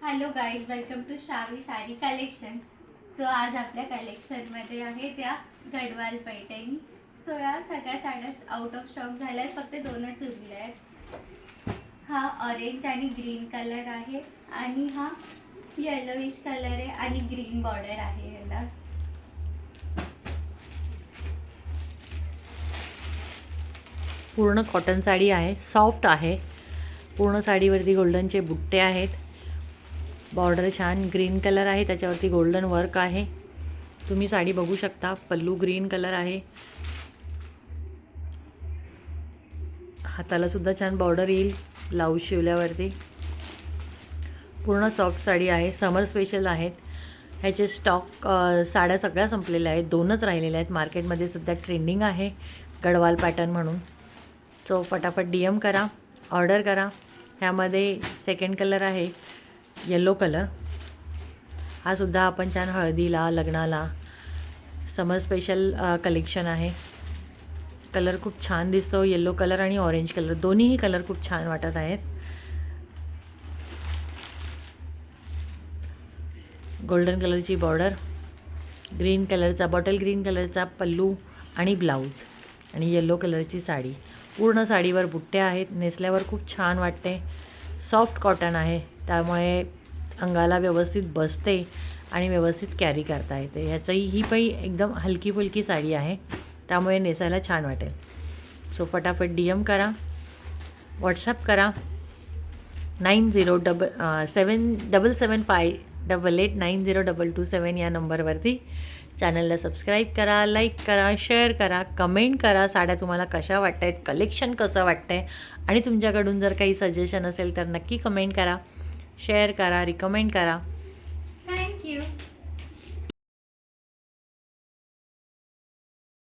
Hello guys, welcome to Shavi sari collections. So आज आपल्या कलेक्शनमध्ये आहे त्या गडवाल पैठणी. सो या सगळ्या साड्या आउट ऑफ स्टॉक झाल्या आहेत, फक्त दोनच उरल्या आहेत. हा ऑरेंज आणि ग्रीन कलर आहे आणि हा येलोइश कलर आहे आणि ग्रीन बॉर्डर आहे याला. पूर्ण कॉटन साडी आहे, सॉफ्ट आहे. पूर्ण साडीवरती गोल्डनचे बुट्टे आहेत. बॉर्डर छान ग्रीन कलर आहे, त्याच्यावरती गोल्डन वर्क आहे. तुम्ही साडी बघू शकता. पल्लू ग्रीन कलर आहे. हाताला सुद्धा छान बॉर्डर येईल ब्लाऊज शिवल्यावरती. पूर्ण सॉफ्ट साडी आहे, समर स्पेशल आहेत. ह्याचे स्टॉक साड्या सगळ्या संपलेल्या आहेत, दोनच राहिलेल्या आहेत. मार्केटमध्ये सध्या ट्रेंडिंग आहे गडवाल पॅटर्न म्हणून. सो फटाफट DM करा, ऑर्डर करा. ह्यामध्ये सेकंड कलर आहे येलो कलर. हा सुद्धा आपण छान हळदीला, लग्नाला समर स्पेशल कलेक्शन आहे. कलर खूप छान दिसतो. येलो कलर आणि ऑरेंज कलर दोन्हीही कलर खूप छान वाटत आहेत. गोल्डन कलरची बॉर्डर, ग्रीन कलरचा, बॉटल ग्रीन कलरचा पल्लू आणि ब्लाऊज आणि येलो कलरची साडी. पूर्ण साडीवर बुट्टे आहेत. नेसल्यावर खूप छान वाटते. सॉफ्ट कॉटन आहे, त्यामुळे अंगाला व्यवस्थित बसते आणि व्यवस्थित कॅरी करता येते. ह्याचंही ही पण एकदम हलकी फुलकी साडी आहे, त्यामुळे नेसायला छान वाटेल. सो फटाफट DM करा, व्हॉट्सअप करा. 977588890227 या नंबरवरती. चॅनलला सबस्क्राईब करा, लाईक करा, शेअर करा, कमेंट करा. साड्या तुम्हाला कशा वाटत आहेत, कलेक्शन कसं वाटतं आहे आणि तुमच्याकडून जर काही सजेशन असेल तर नक्की कमेंट करा, शेअर करा, रिकमेंड करा.